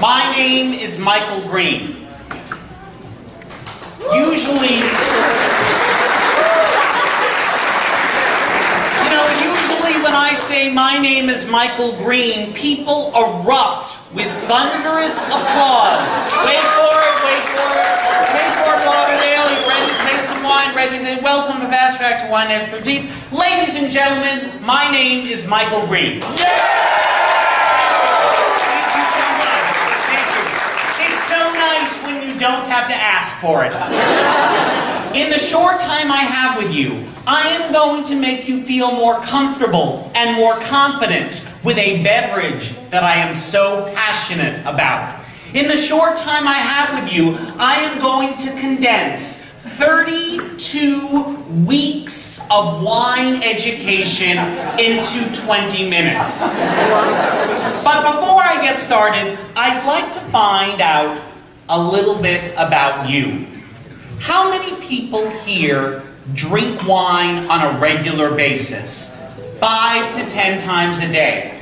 My name is Michael Green. Usually when I say my name is Michael Green, people erupt with thunderous applause. Wait for it, wait for it. Wait for it, Lauderdale. You ready to taste some wine? Ready to say, welcome to Fast Track to Wine Expertise. Ladies and gentlemen, my name is Michael Green. Yeah! So nice when you don't have to ask for it. In the short time I have with you, I am going to make you feel more comfortable and more confident with a beverage that I am so passionate about. In the short time I have with you, I am going to condense 32 weeks of wine education into 20 minutes. But before I get started, I'd like to find out a little bit about you. How many people here drink wine on a regular basis? 5 to 10 times a day.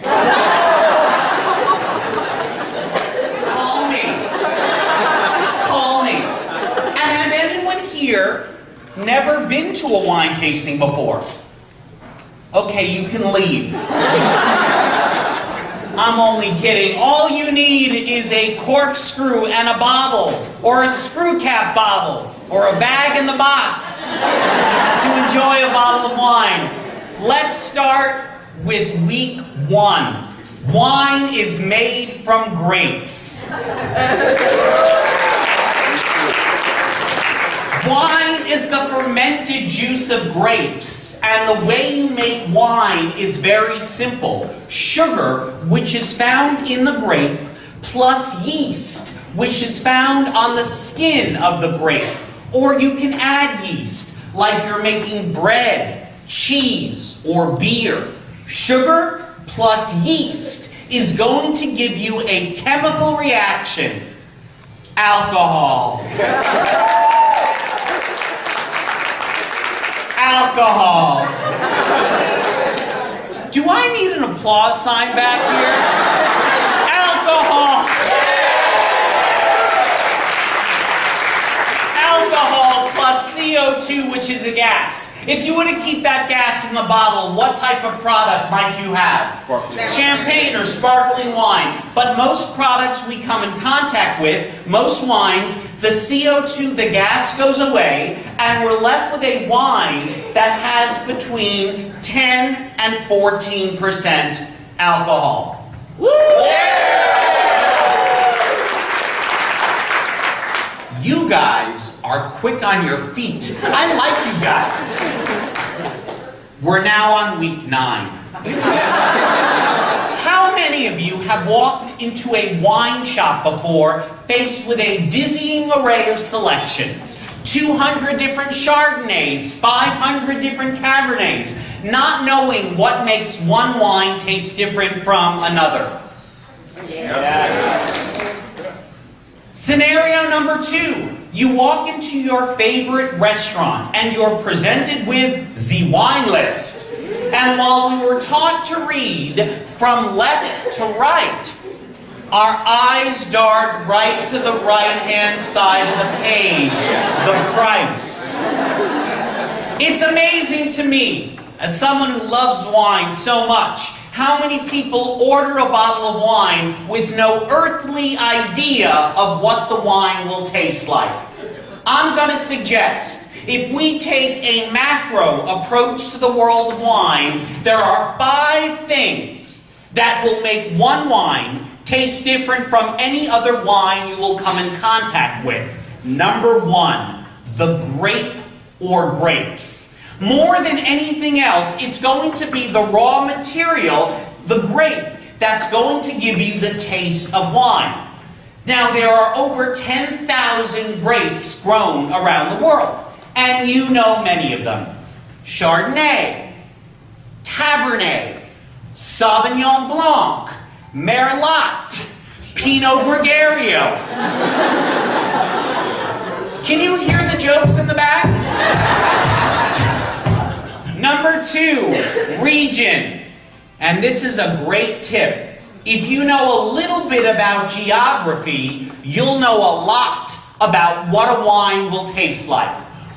Call me. Call me. And has anyone here never been to a wine tasting before? Okay, you can leave. I'm only kidding. All you need is a corkscrew and a bottle, or a screw cap bottle, or a bag in the box to enjoy a bottle of wine. Let's start with week 1. Wine is made from grapes. Wine is the fermented juice of grapes, and the way you make wine is very simple. Sugar, which is found in the grape, plus yeast, which is found on the skin of the grape. Or you can add yeast, like you're making bread, cheese, or beer. Sugar plus yeast is going to give you a chemical reaction. Alcohol. Alcohol. Do I need an applause sign back here? Alcohol. Alcohol plus CO2, which is a gas. If you were to keep that gas in the bottle, what type of product might you have? Sparkling. Champagne or sparkling wine. But most products we come in contact with, most wines, the CO2, the gas goes away, and we're left with a wine that has between 10 and 14% alcohol. Woo! You guys are quick on your feet. I like you guys. We're now on week 9. How many of you have walked into a wine shop before faced with a dizzying array of selections? 200 different Chardonnays, 500 different Cabernets, not knowing what makes one wine taste different from another? Yes. Scenario number 2. You walk into your favorite restaurant and you're presented with the wine list. And while we were taught to read from left to right, our eyes dart right to the right-hand side of the page, the price. It's amazing to me, as someone who loves wine so much, how many people order a bottle of wine with no earthly idea of what the wine will taste like. I'm going to suggest, if we take a macro approach to the world of wine, there are 5 things that will make one wine taste different from any other wine you will come in contact with. Number 1, the grape or grapes. More than anything else, it's going to be the raw material, the grape, that's going to give you the taste of wine. Now, there are over 10,000 grapes grown around the world, and you know many of them. Chardonnay, Cabernet, Sauvignon Blanc, Merlot, Pinot Gregario. Can you hear the jokes in the back? Number 2, region. And this is a great tip. If you know a little bit about geography, you'll know a lot about what a wine will taste like.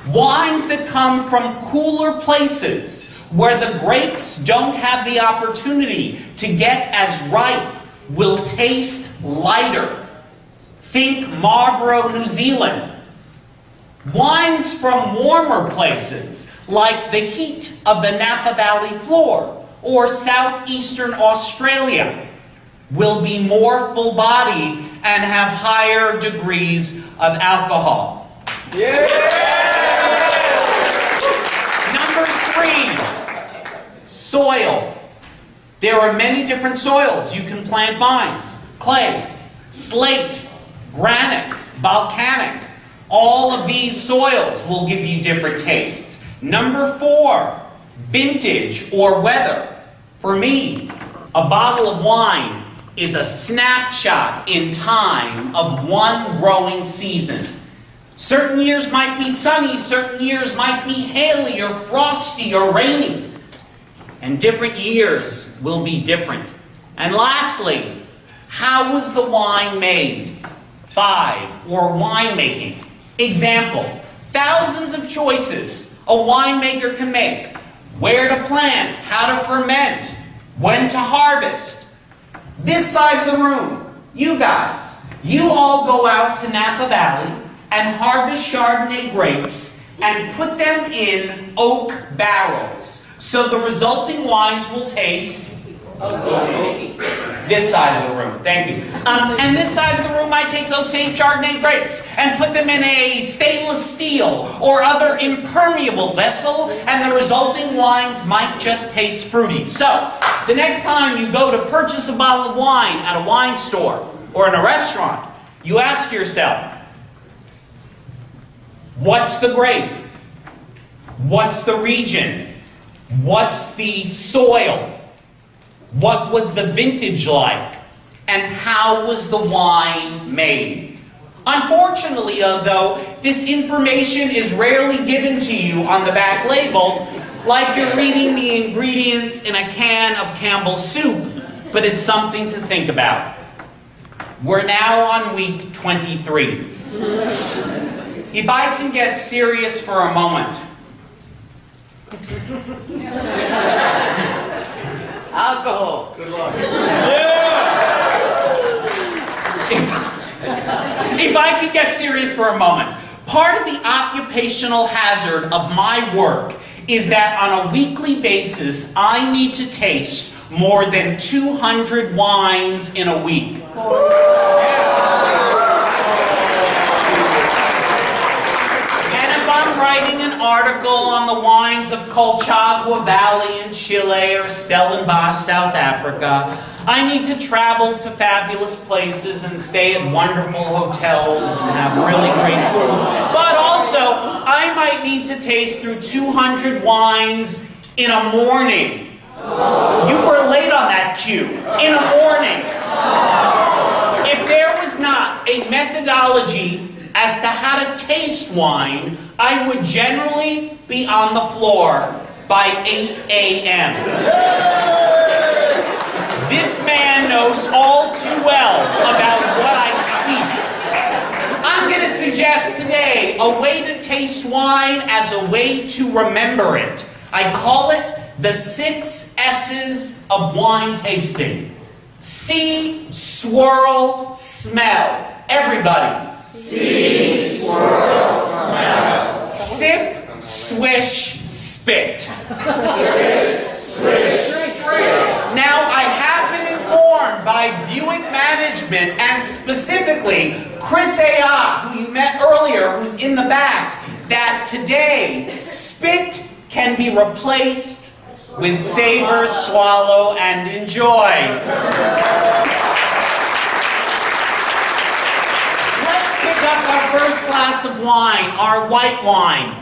Wines that come from cooler places, where the grapes don't have the opportunity to get as ripe, will taste lighter. Think Marlborough, New Zealand. Wines from warmer places, like the heat of the Napa Valley floor or southeastern Australia, will be more full-bodied and have higher degrees of alcohol. Yeah. Number 3, soil. There are many different soils you can plant vines. Clay, slate, granite, volcanic. All of these soils will give you different tastes. Number 4, vintage or weather. For me, a bottle of wine is a snapshot in time of one growing season. Certain years might be sunny, certain years might be haily or frosty or rainy. And different years will be different. And lastly, how was the wine made? 5, or winemaking. Example, thousands of choices a winemaker can make. Where to plant, how to ferment, when to harvest. This side of the room, you guys, you all go out to Napa Valley and harvest Chardonnay grapes and put them in oak barrels. So the resulting wines will taste this side of the room. Thank you. And this side of the room, I take those same Chardonnay grapes and put them in a stainless steel or other impermeable vessel, and the resulting wines might just taste fruity. So, the next time you go to purchase a bottle of wine at a wine store or in a restaurant, you ask yourself, what's the grape? What's the region? What's the soil? What was the vintage like? And how was the wine made? Unfortunately, though, this information is rarely given to you on the back label, like you're reading the ingredients in a can of Campbell's soup, but it's something to think about. We're now on week 23. If I can get serious for a moment. Alcohol. Good luck. If I could get serious for a moment, part of the occupational hazard of my work is that on a weekly basis, I need to taste more than 200 wines in a week. I'm writing an article on the wines of Colchagua Valley in Chile or Stellenbosch, South Africa. I need to travel to fabulous places and stay at wonderful hotels and have really great food. But also, I might need to taste through 200 wines in a morning. You were late on that cue. In a morning. If there was not a methodology as to how to taste wine, I would generally be on the floor by 8 a.m. This man knows all too well about what I speak. I'm going to suggest today a way to taste wine as a way to remember it. I call it the 6 S's of wine tasting. See, swirl, smell. Everybody. See, swirl, smell. Sip, swish, spit. Sip, swish, spit. Now, I have been informed by Buick management, and specifically Chris A.I., who you met earlier, who's in the back, that today, spit can be replaced with savor, swallow, and enjoy. Up our first glass of wine, our white wine.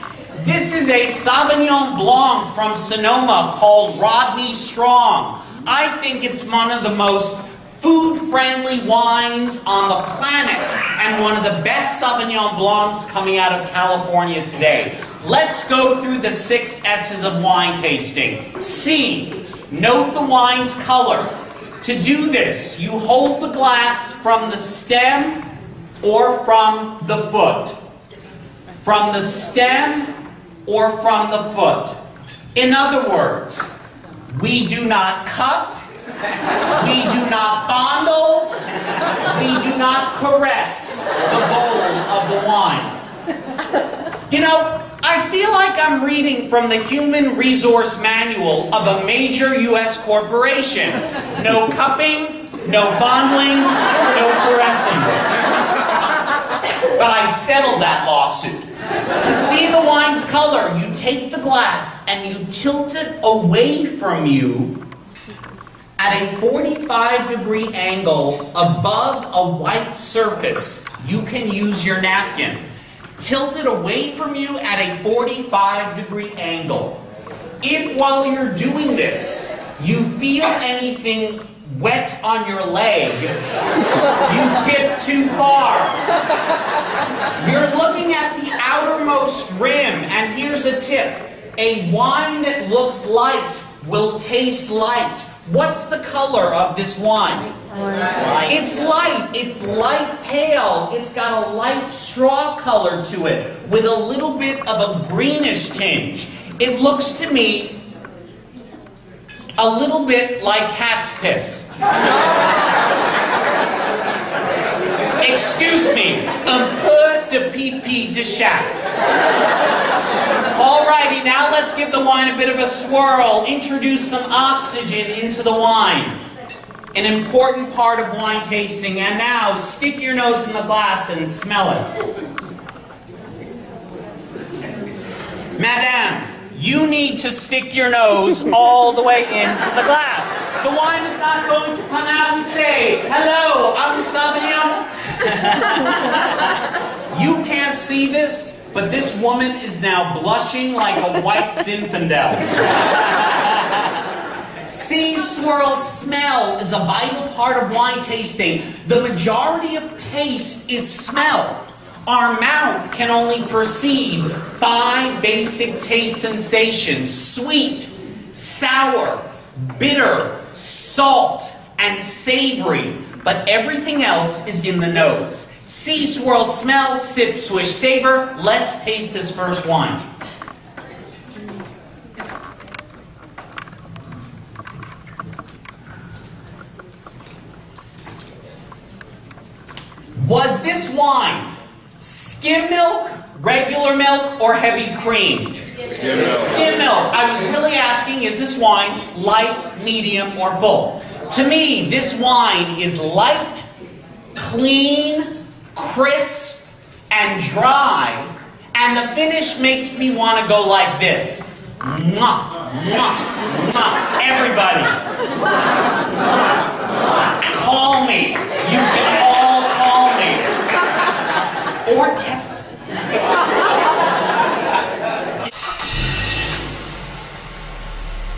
This is a Sauvignon Blanc from Sonoma called Rodney Strong. I think it's one of the most food-friendly wines on the planet and one of the best Sauvignon Blancs coming out of California today. Let's go through the 6 S's of wine tasting. C, note the wine's color. To do this, you hold the glass from the stem or from the foot. From the stem or from the foot. In other words, we do not cup, we do not fondle, we do not caress the bowl of the wine. You know, I feel like I'm reading from the Human Resource Manual of a major U.S. corporation. No cupping, no fondling, no caressing. But I settled that lawsuit. To see the wine's color, you take the glass and you tilt it away from you at a 45-degree angle above a white surface. You can use your napkin. Tilt it away from you at a 45-degree angle. If while you're doing this, you feel anything wet on your leg, you tip too far. You're looking at the outermost rim, and here's a tip. A wine that looks light will taste light. What's the color of this wine? Light. It's light. It's light pale. It's got a light straw color to it with a little bit of a greenish tinge. It looks to me a little bit like cat's piss. Excuse me, un peu de pipi de chat. Alrighty, now let's give the wine a bit of a swirl. Introduce some oxygen into the wine. An important part of wine tasting. And now, stick your nose in the glass and smell it. Madame, you need to stick your nose all the way into the glass. The wine is not going to come out and say, "Hello, I'm Sauvignon." You can't see this, but this woman is now blushing like a white Zinfandel. See, swirl, smell is a vital part of wine tasting. The majority of taste is smell. Our mouth can only perceive 5 basic taste sensations: sweet, sour, bitter, salt, and savory. But everything else is in the nose. See, swirl, smell, sip, swish, savor. Let's taste this first wine. Was this wine skim milk, regular milk, or heavy cream? Skim milk. I was really asking, is this wine light, medium, or full? To me, this wine is light, clean, crisp, and dry, and the finish makes me want to go like this. Mwah, mwah, mwah. Everybody, call me. You can all call me. Or